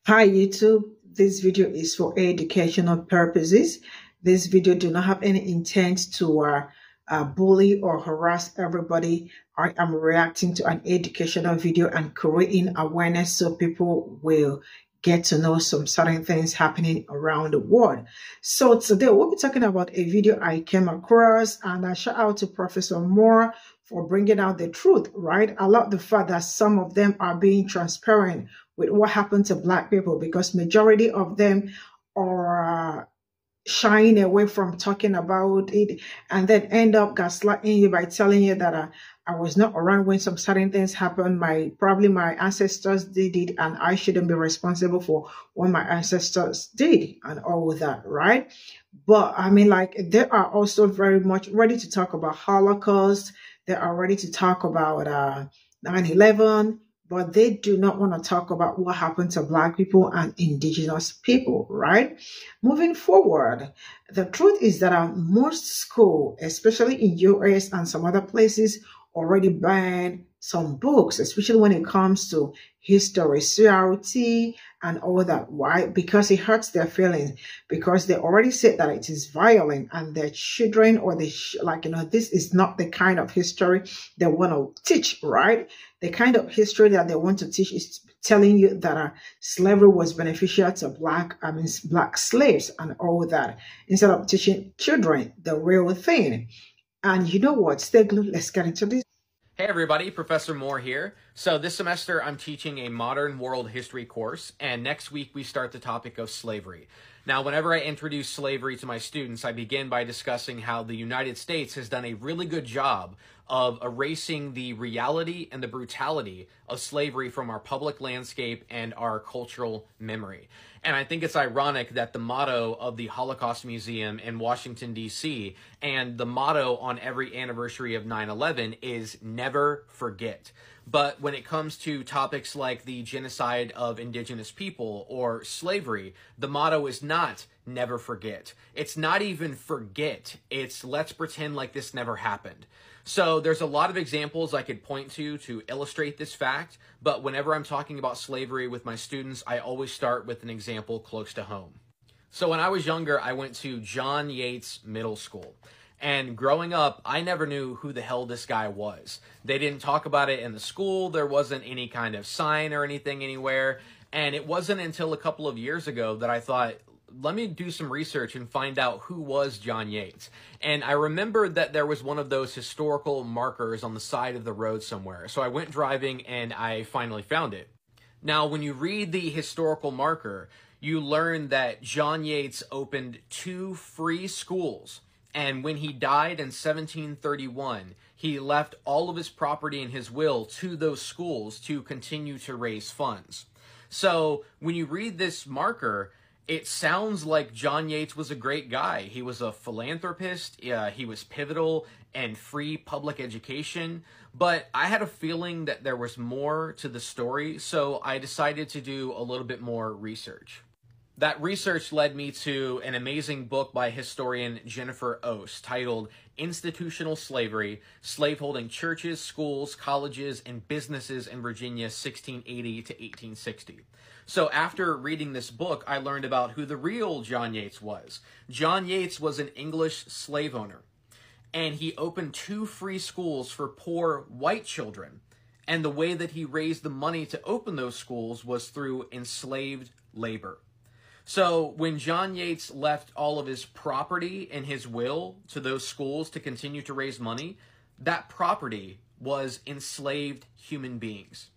Hi YouTube, this video is for educational purposes. This video do not have any intent to bully or harass everybody. I am reacting to an educational video and creating awareness so people will get to know some certain things happening around the world. So today we'll be talking about a video I came across, and I shout out to Professor Moore for bringing out the truth, right? I love the fact that some of them are being transparent with what happened to Black people, because majority of them are shying away from talking about it and then end up gaslighting you by telling you that I was not around when some certain things happened. Probably my ancestors did it and I shouldn't be responsible for what my ancestors did and all that, right? But I mean, like, they are also very much ready to talk about Holocaust. They are ready to talk about 9/11, but they do not want to talk about what happened to Black people and indigenous people, right? Moving forward, the truth is that most schools, especially in US and some other places, already ban some books, especially when it comes to history, CRT, and all that. Why? Because it hurts their feelings. Because they already said that it is violent, and their children or this is not the kind of history they want to teach, right? The kind of history that they want to teach is telling you that slavery was beneficial to Black slaves and all that, instead of teaching children the real thing. And you know what? Stay glued. Let's get into this. Hey everybody, Professor Moore here. So this semester I'm teaching a modern world history course, and next week we start the topic of slavery. Now, whenever I introduce slavery to my students, I begin by discussing how the United States has done a really good job of erasing the reality and the brutality of slavery from our public landscape and our cultural memory. And I think it's ironic that the motto of the Holocaust Museum in Washington, D.C., and the motto on every anniversary of 9/11 is never forget. But when it comes to topics like the genocide of indigenous people or slavery, the motto is not never forget. It's not even forget. It's let's pretend like this never happened. So there's a lot of examples I could point to illustrate this fact, but whenever I'm talking about slavery with my students, I always start with an example close to home. So when I was younger, I went to John Yates Middle School. And growing up, I never knew who the hell this guy was. They didn't talk about it in the school. There wasn't any kind of sign or anything anywhere. And it wasn't until a couple of years ago that I thought, let me do some research and find out who was John Yates. And I remembered that there was one of those historical markers on the side of the road somewhere. So I went driving and I finally found it. Now, when you read the historical marker, you learn that John Yates opened 2 free schools. And when he died in 1731, he left all of his property in his will to those schools to continue to raise funds. So when you read this marker, it sounds like John Yates was a great guy. He was a philanthropist. He was pivotal in free public education. But I had a feeling that there was more to the story, so I decided to do a little bit more research. That research led me to an amazing book by historian Jennifer Oss titled Institutional Slavery, Slaveholding Churches, Schools, Colleges, and Businesses in Virginia 1680 to 1860. So after reading this book, I learned about who the real John Yates was. John Yates was an English slave owner, and he opened 2 free schools for poor white children. And the way that he raised the money to open those schools was through enslaved labor. So when John Yates left all of his property in his will to those schools to continue to raise money, that property was enslaved human beings.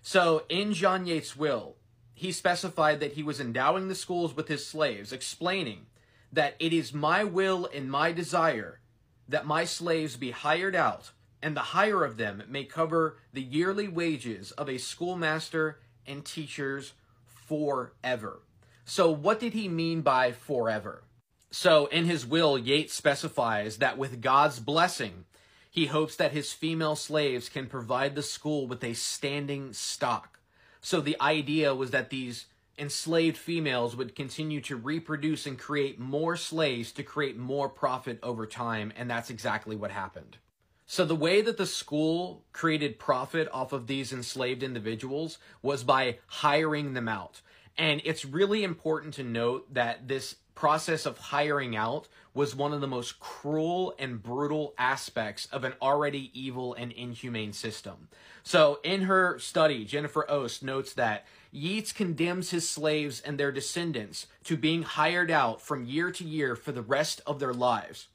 So in John Yates' will, he specified that he was endowing the schools with his slaves, explaining that it is my will and my desire that my slaves be hired out, and the hire of them may cover the yearly wages of a schoolmaster and teachers forever. So what did he mean by forever? So in his will, Yates specifies that with God's blessing, he hopes that his female slaves can provide the school with a standing stock. So the idea was that these enslaved females would continue to reproduce and create more slaves to create more profit over time, and that's exactly what happened. So the way that the school created profit off of these enslaved individuals was by hiring them out. And it's really important to note that this process of hiring out was one of the most cruel and brutal aspects of an already evil and inhumane system. So in her study, Jennifer Ost notes that Yeats condemns his slaves and their descendants to being hired out from year to year for the rest of their lives.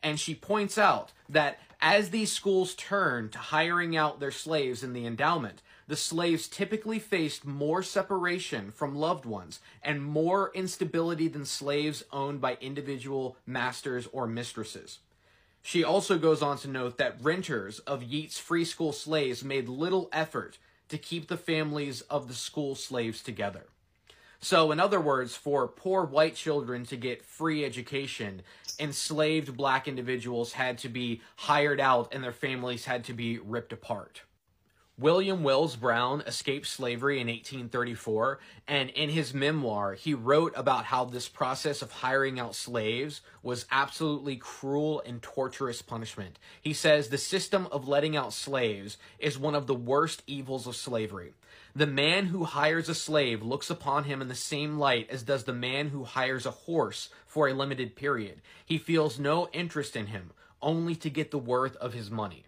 And she points out that as these schools turned to hiring out their slaves in the endowment, the slaves typically faced more separation from loved ones and more instability than slaves owned by individual masters or mistresses. She also goes on to note that renters of Yeats' free school slaves made little effort to keep the families of the school slaves together. So, in other words, for poor white children to get free education, enslaved black individuals had to be hired out and their families had to be ripped apart. William Wells Brown escaped slavery in 1834, and in his memoir, he wrote about how this process of hiring out slaves was absolutely cruel and torturous punishment. He says the system of letting out slaves is one of the worst evils of slavery. The man who hires a slave looks upon him in the same light as does the man who hires a horse for a limited period. He feels no interest in him, only to get the worth of his money.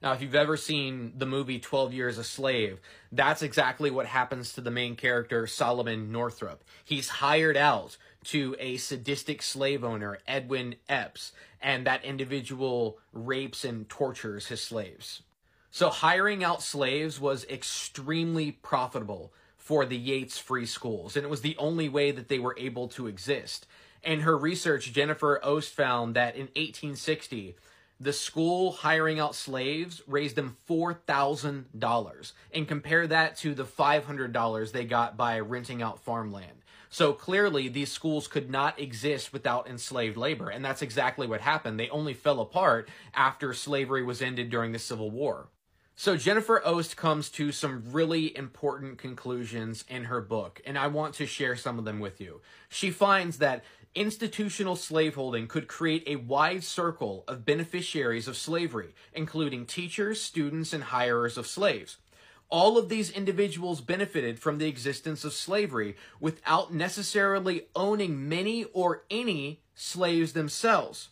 Now, if you've ever seen the movie 12 Years a Slave, that's exactly what happens to the main character, Solomon Northup. He's hired out to a sadistic slave owner, Edwin Epps, and that individual rapes and tortures his slaves. So hiring out slaves was extremely profitable for the Yeats free schools, and it was the only way that they were able to exist. In her research, Jennifer Ost found that in 1860, the school hiring out slaves raised them $4,000, and compare that to the $500 they got by renting out farmland. So clearly, these schools could not exist without enslaved labor, and that's exactly what happened. They only fell apart after slavery was ended during the Civil War. So Jennifer Ost comes to some really important conclusions in her book, and I want to share some of them with you. She finds that institutional slaveholding could create a wide circle of beneficiaries of slavery, including teachers, students, and hirers of slaves. All of these individuals benefited from the existence of slavery without necessarily owning many or any slaves themselves.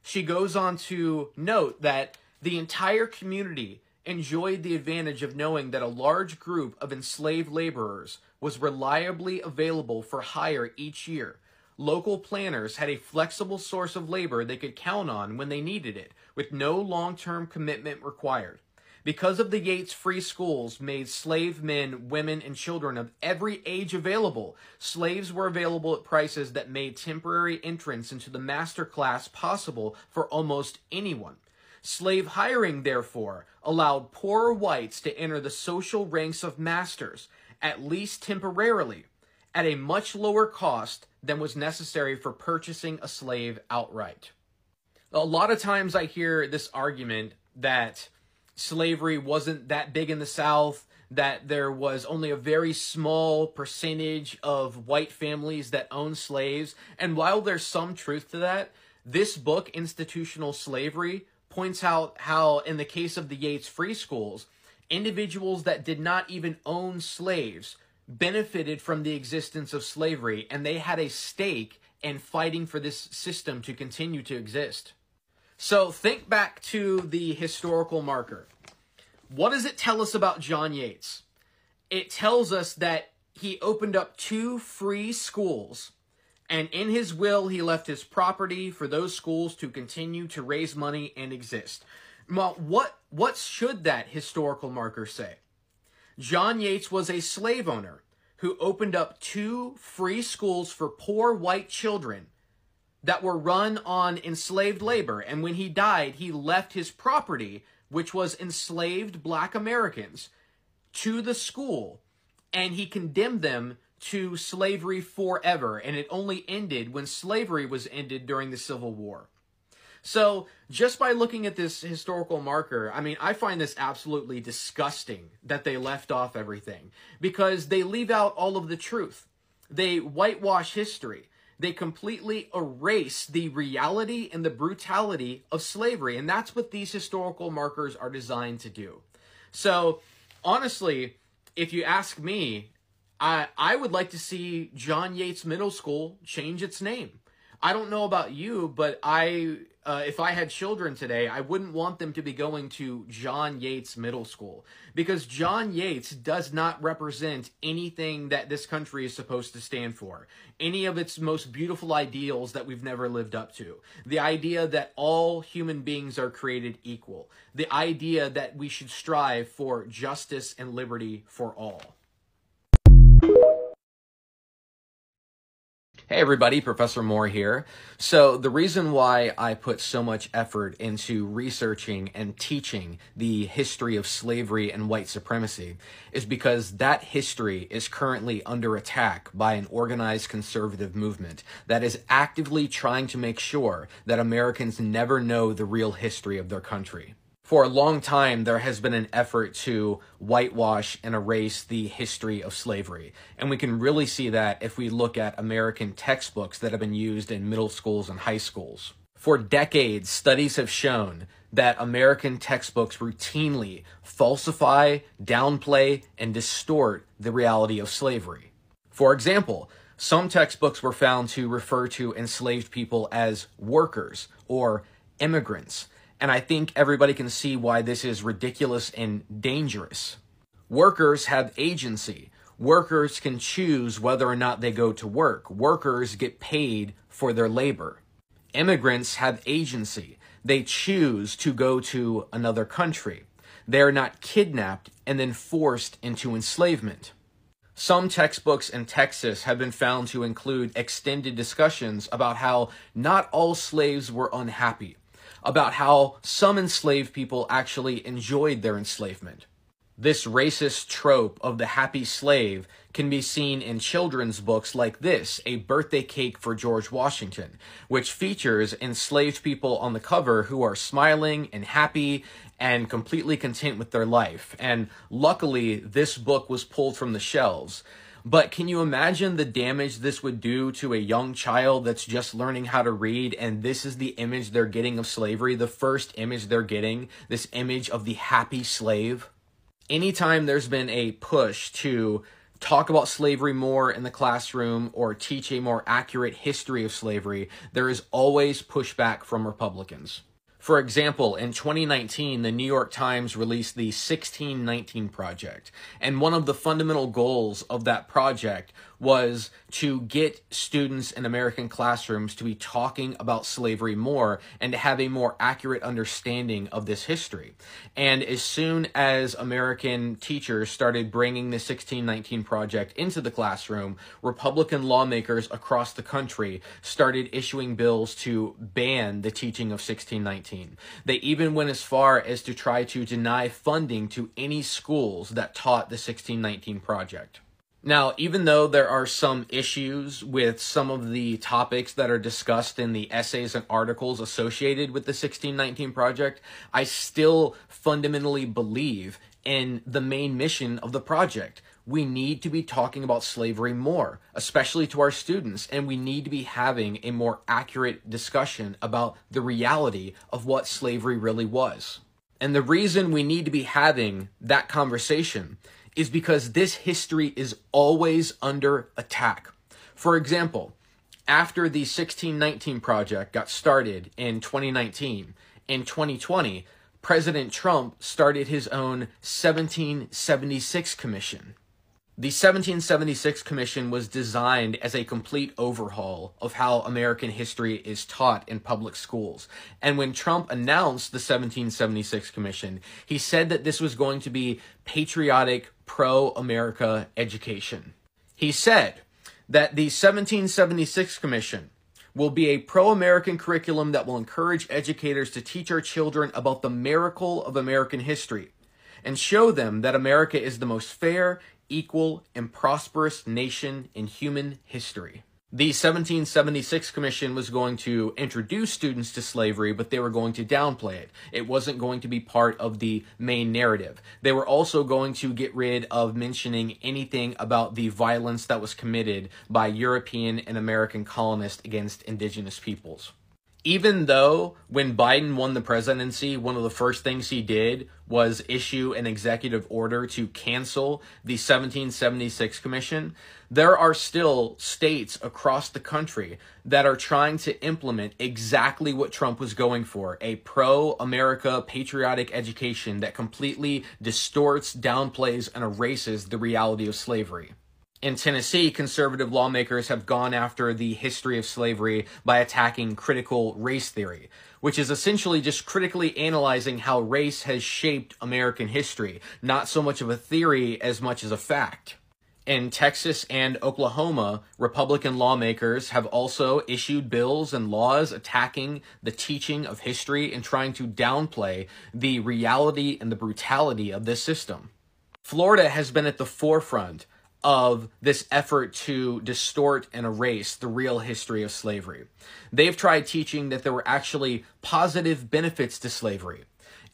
She goes on to note that the entire community enjoyed the advantage of knowing that a large group of enslaved laborers was reliably available for hire each year. Local planners had a flexible source of labor they could count on when they needed it, with no long-term commitment required. Because of the Yeats free schools made slave men, women, and children of every age available, slaves were available at prices that made temporary entrance into the master class possible for almost anyone. Slave hiring, therefore, allowed poorer whites to enter the social ranks of masters, at least temporarily, at a much lower cost than was necessary for purchasing a slave outright. A lot of times I hear this argument that slavery wasn't that big in the South, that there was only a very small percentage of white families that owned slaves. And while there's some truth to that, this book, Institutional Slavery, points out how, in the case of the Yeats free schools, individuals that did not even own slaves benefited from the existence of slavery, and they had a stake in fighting for this system to continue to exist. So think back to the historical marker. What does it tell us about John Yeats? It tells us that he opened up 2 free schools, and in his will, he left his property for those schools to continue to raise money and exist. Well, what should that historical marker say? John Yeats was a slave owner who opened up 2 free schools for poor white children that were run on enslaved labor. And when he died, he left his property, which was enslaved black Americans, to the school, and he condemned them to slavery forever. And it only ended when slavery was ended during the Civil War. So just by looking at this historical marker, I mean, I find this absolutely disgusting that they left off everything, because they leave out all of the truth. They whitewash history. They completely erase the reality and the brutality of slavery. And that's what these historical markers are designed to do. So honestly, if you ask me, I would like to see John Yates Middle School change its name. I don't know about you, but if I had children today, I wouldn't want them to be going to John Yates Middle School, because John Yates does not represent anything that this country is supposed to stand for. Any of its most beautiful ideals that we've never lived up to. The idea that all human beings are created equal. The idea that we should strive for justice and liberty for all. Hey everybody, Professor Moore here. So the reason why I put so much effort into researching and teaching the history of slavery and white supremacy is because that history is currently under attack by an organized conservative movement that is actively trying to make sure that Americans never know the real history of their country. For a long time, there has been an effort to whitewash and erase the history of slavery. And we can really see that if we look at American textbooks that have been used in middle schools and high schools. For decades, studies have shown that American textbooks routinely falsify, downplay, and distort the reality of slavery. For example, some textbooks were found to refer to enslaved people as workers or immigrants. And I think everybody can see why this is ridiculous and dangerous. Workers have agency. Workers can choose whether or not they go to work. Workers get paid for their labor. Immigrants have agency. They choose to go to another country. They are not kidnapped and then forced into enslavement. Some textbooks in Texas have been found to include extended discussions about how not all slaves were unhappy, about how some enslaved people actually enjoyed their enslavement. This racist trope of the happy slave can be seen in children's books like this, A Birthday Cake for George Washington, which features enslaved people on the cover who are smiling and happy and completely content with their life. And luckily, this book was pulled from the shelves. But can you imagine the damage this would do to a young child that's just learning how to read, and this is the image they're getting of slavery, the first image they're getting, this image of the happy slave? Anytime there's been a push to talk about slavery more in the classroom or teach a more accurate history of slavery, there is always pushback from Republicans. For example, in 2019, the New York Times released the 1619 Project, and one of the fundamental goals of that project was to get students in American classrooms to be talking about slavery more and to have a more accurate understanding of this history. And as soon as American teachers started bringing the 1619 Project into the classroom, Republican lawmakers across the country started issuing bills to ban the teaching of 1619. They even went as far as to try to deny funding to any schools that taught the 1619 Project. Now, even though there are some issues with some of the topics that are discussed in the essays and articles associated with the 1619 Project, I still fundamentally believe in the main mission of the project. We need to be talking about slavery more, especially to our students, and we need to be having a more accurate discussion about the reality of what slavery really was. And the reason we need to be having that conversation is because this history is always under attack. For example, after the 1619 Project got started in 2019, in 2020, President Trump started his own 1776 Commission. The 1776 Commission was designed as a complete overhaul of how American history is taught in public schools. And when Trump announced the 1776 Commission, he said that this was going to be patriotic, pro-America education. He said that the 1776 Commission will be a pro-American curriculum that will encourage educators to teach our children about the miracle of American history and show them that America is the most fair, equal, and prosperous nation in human history. The 1776 Commission was going to introduce students to slavery, but they were going to downplay it. It wasn't going to be part of the main narrative. They were also going to get rid of mentioning anything about the violence that was committed by European and American colonists against indigenous peoples. Even though when Biden won the presidency, one of the first things he did was issue an executive order to cancel the 1776 Commission, there are still states across the country that are trying to implement exactly what Trump was going for, a pro-America patriotic education that completely distorts, downplays, and erases the reality of slavery. In Tennessee, conservative lawmakers have gone after the history of slavery by attacking critical race theory, which is essentially just critically analyzing how race has shaped American history, not so much of a theory as much as a fact. In Texas and Oklahoma, Republican lawmakers have also issued bills and laws attacking the teaching of history and trying to downplay the reality and the brutality of this system. Florida has been at the forefront of this effort to distort and erase the real history of slavery. They've tried teaching that there were actually positive benefits to slavery.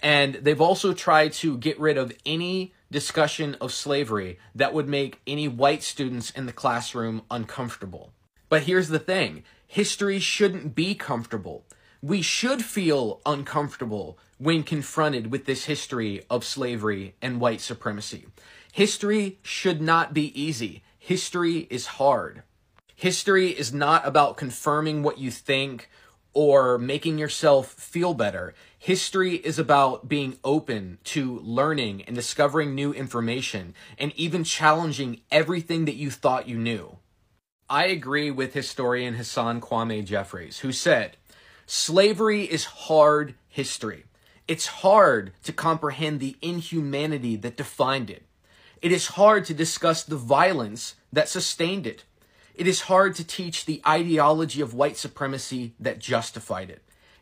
And they've also tried to get rid of any discussion of slavery that would make any white students in the classroom uncomfortable. But here's the thing. History shouldn't be comfortable. We should feel uncomfortable when confronted with this history of slavery and white supremacy. History should not be easy. History is hard. History is not about confirming what you think or making yourself feel better. History is about being open to learning and discovering new information and even challenging everything that you thought you knew. I agree with historian Hassan Kwame Jeffries, who said, "Slavery is hard history. It's hard to comprehend the inhumanity that defined it. It is hard to discuss the violence that sustained it. It is hard to teach the ideology of white supremacy that justified it.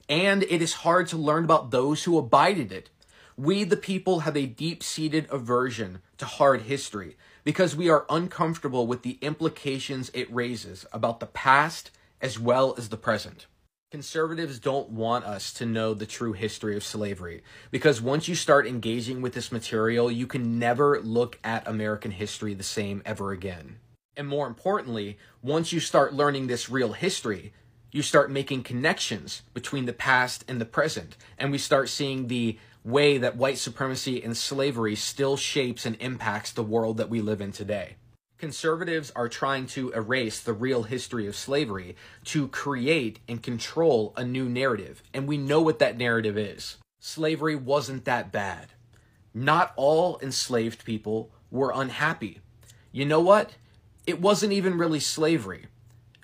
And it is hard to learn about those who abided it. We, the people, have a deep-seated aversion to hard history because we are uncomfortable with the implications it raises about the past as well as the present." Conservatives don't want us to know the true history of slavery because once you start engaging with this material, you can never look at American history the same ever again. And more importantly, once you start learning this real history, you start making connections between the past and the present, and we start seeing the way that white supremacy and slavery still shapes and impacts the world that we live in today. Conservatives are trying to erase the real history of slavery to create and control a new narrative, and we know what that narrative is. Slavery wasn't that bad. Not all enslaved people were unhappy. You know what? It wasn't even really slavery.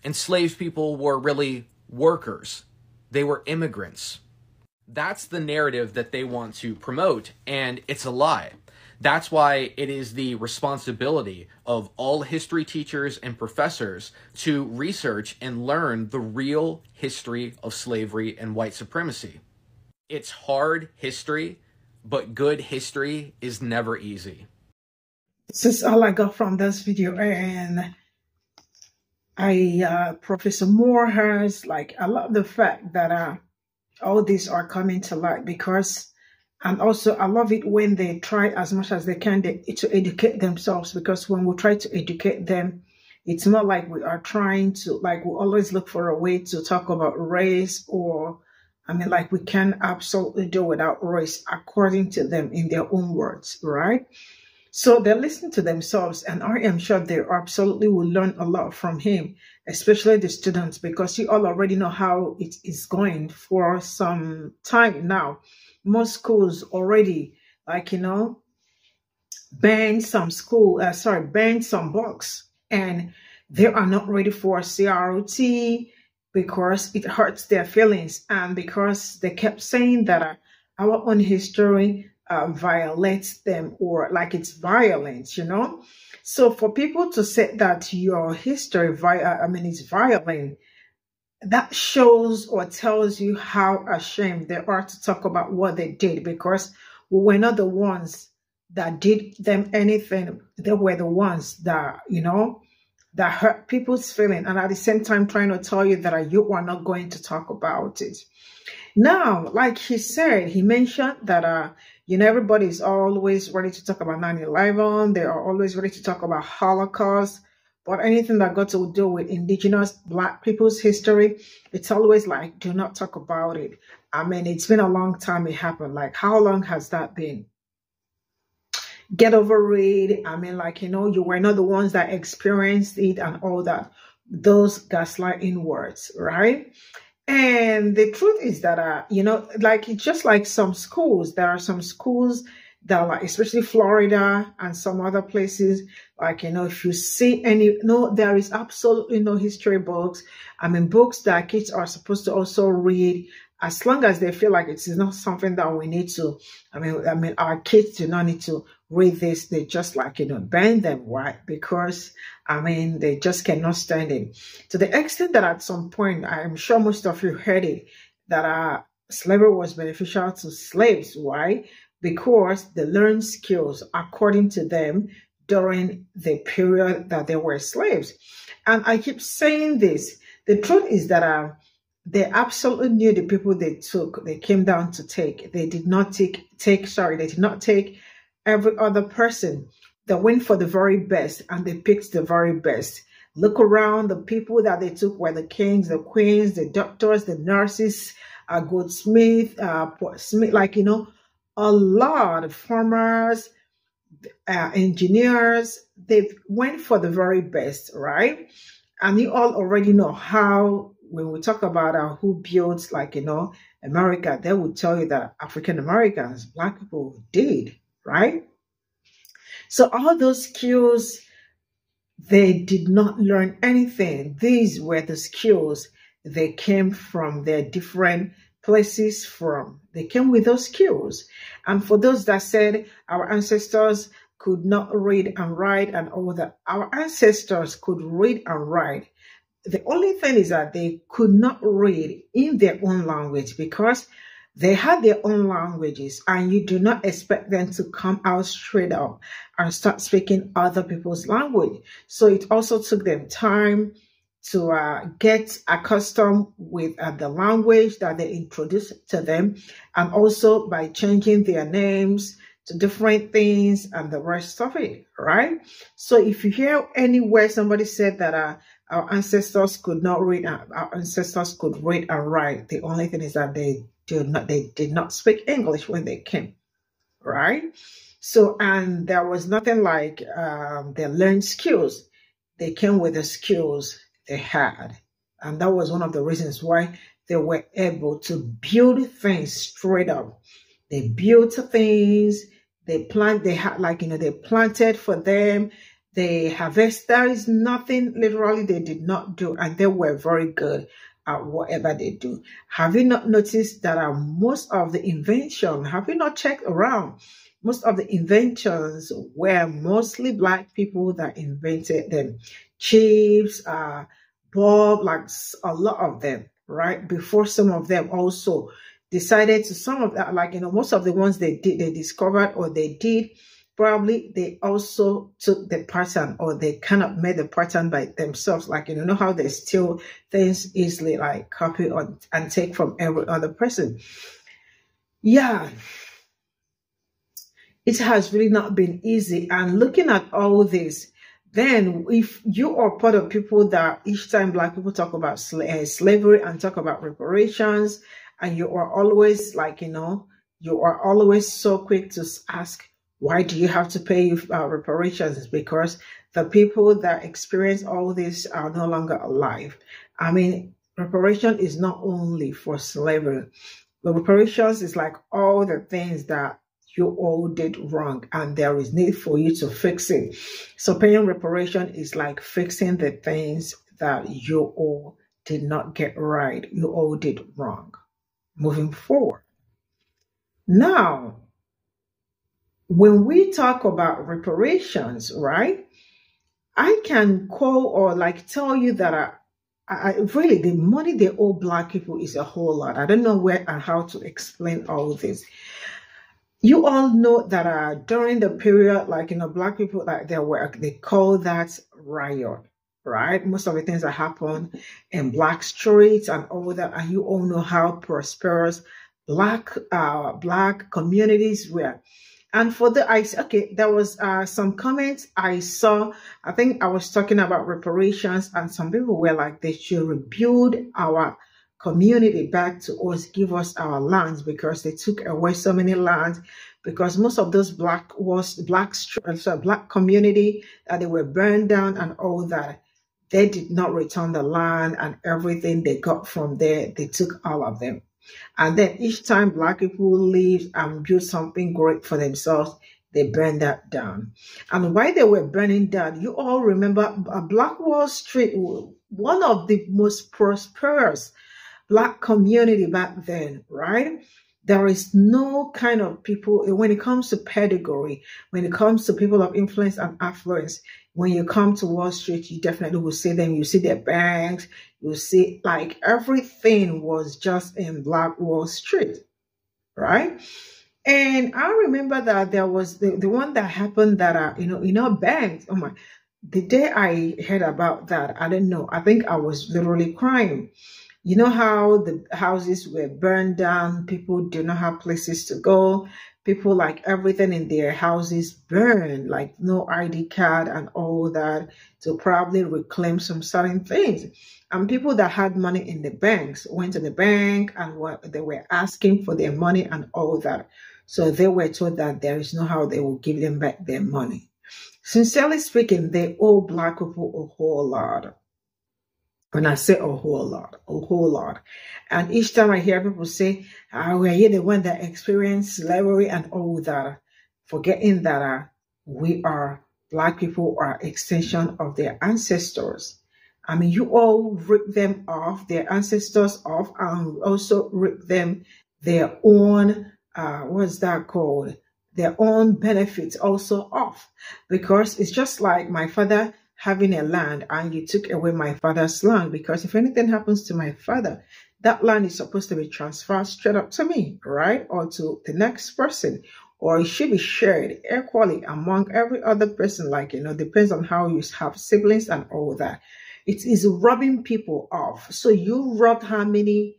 Enslaved people were really workers. They were immigrants. That's the narrative that they want to promote, and it's a lie. That's why it is the responsibility of all history teachers and professors to research and learn the real history of slavery and white supremacy. It's hard history, but good history is never easy. This is all I got from this video, and Professor Moore has, I love the fact that all these are coming to light because, and also I love it when they try as much as they can to educate themselves, because when we try to educate them, it's not like we are trying to, we always look for a way to talk about race or, we can absolutely do without race according to them in their own words, right? So they're listening to themselves, and I am sure they absolutely will learn a lot from him, especially the students, because you all already know how it is going for some time now. Most schools already, banned some books, and they are not ready for CRT because it hurts their feelings, and because they kept saying that our own history violates them, or it's violent, So for people to say that your history is violent, that shows or tells you how ashamed they are to talk about what they did, because we were not the ones that did them anything. They were the ones that, that hurt people's feelings, and at the same time trying to tell you that you are not going to talk about it. Now, like he said, he mentioned that, everybody is always ready to talk about 9/11. They are always ready to talk about Holocaust. But anything that got to do with indigenous Black people's history, it's always like, do not talk about it. I mean, it's been a long time it happened. Like, how long has that been? Get over it. I mean, like, you were not the ones that experienced it and all that. Those gaslighting words, right? And the truth is that, like, it's just like some schools. There are some schools that, like, especially Florida and some other places, like, if you see any, no, there is absolutely no history books. I mean, books that kids are supposed to also read, as long as they feel like it is not something that we need to, I mean, our kids do not need to read this. They just, like, ban them, right? Because, I mean, they just cannot stand it. To the extent that at some point, I'm sure most of you heard it, that slavery was beneficial to slaves. Why? Because they learned skills, according to them, during the period that they were slaves. And I keep saying this. The truth is that they absolutely knew the people they came down to take. They did not take every other person. They went for the very best, and they picked the very best. Look around, the people that they took were the kings, the queens, the doctors, the nurses, goldsmith, smith, like, a lot of farmers, engineers. They went for the very best, right? And you all already know how, when we talk about who built, like, America, they would tell you that African Americans, Black people did, right? So all those skills, they did not learn anything. These were the skills they came from their different places from. They came with those skills. And for those that said our ancestors could not read and write and all that, our ancestors could read and write. The only thing is that they could not read in their own language, because they had their own languages, and you do not expect them to come out straight up and start speaking other people's language. So it also took them time to get accustomed with the language that they introduced to them, and also by changing their names to different things and the rest of it, right? So if you hear anywhere somebody said that our ancestors could not read, our ancestors could read and write, the only thing is that they did not speak English when they came, right? So, and there was nothing like they learned skills. They came with the skills they had. And that was one of the reasons why they were able to build things straight up. They built things, they planted for them, they harvest. There is nothing literally they did not do, and they were very good at whatever they do. Have you not noticed that most of the invention, have you not checked around? Most of the inventions were mostly Black people that invented them. Chips, Bob, like a lot of them, right? Before some of them also decided to, some of that, like, most of the ones they discovered or they did, probably they also took the pattern, or they kind of made the pattern by themselves. Like, you know how they steal things easily, like copy and take from every other person. Yeah, it has really not been easy. And looking at all this, then if you are part of people that each time Black people talk about slavery and talk about reparations, and you are always like, you are always so quick to ask, why do you have to pay reparations? It's because the people that experience all this are no longer alive. I mean, reparation is not only for slavery. The reparations is like all the things that you all did wrong, and there is need for you to fix it. So paying reparation is like fixing the things that you all did not get right, you all did wrong, moving forward. Now, when we talk about reparations, right, I can call or like tell you that I really, the money they owe Black people is a whole lot. I don't know where and how to explain all this. You all know that during the period, like, Black people, like, they call that riot, right? Most of the things that happen in Black streets and all that, and you all know how prosperous Black communities were. And for the okay, there was some comments I saw. I think I was talking about reparations, and some people were like, they should rebuild our community back to us, give us our lands, because they took away so many lands. Because most of those black community that they were burned down and all that, they did not return the land, and everything they got from there, they took all of them. And then each time black people leave and build something great for themselves, they burn that down. And while they were burning down, you all remember Black Wall Street, one of the most prosperous black community back then, right? There is no kind of people, when it comes to pedigree, when it comes to people of influence and affluence, when you come to Wall Street, you definitely will see them. You see their banks, you see like everything was just in Black Wall Street, right? And I remember that there was the one that happened that, banks. Oh my, the day I heard about that, I didn't know. I think I was literally crying. You know how the houses were burned down, people do not have places to go, people like everything in their houses burned, like no ID card and all that, to probably reclaim some certain things. And people that had money in the banks went to the bank and they were asking for their money and all that. So they were told that there is no how they will give them back their money. Sincerely speaking, they owe black people a whole lot. When I say a whole lot. And each time I hear people say, we're the one that experienced slavery and all that, forgetting that black people are extension of their ancestors. I mean, you all rip them off, their ancestors off, and also rip them their own, what's that called? Their own benefits also off. Because it's just like my father having a land and you took away my father's land, because if anything happens to my father, that land is supposed to be transferred straight up to me, right? Or to the next person, or it should be shared equally among every other person, like, depends on how you have siblings and all that. It is robbing people off. So you robbed how many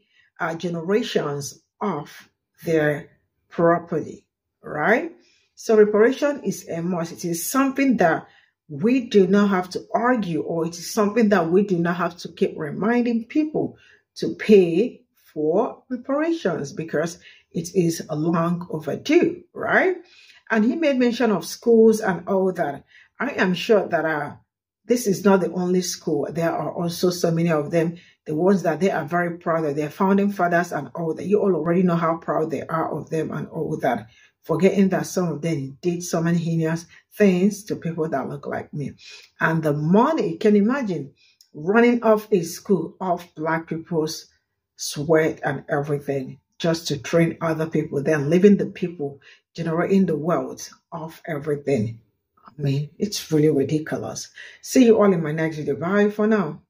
generations of their property, right? So reparation is a must. It is something that we do not have to argue, or it is something that we do not have to keep reminding people to pay for reparations, because it is long overdue, right? And he made mention of schools and all that. I am sure that this is not the only school. There are also so many of them, the ones that they are very proud of, their founding fathers and all that. You all already know how proud they are of them and all that, forgetting that some of them did so many heinous things to people that look like me. And the money, can you imagine running off a school of black people's sweat and everything just to train other people, then leaving the people generating the wealth of everything. I mean, it's really ridiculous. See you all in my next video. Bye for now.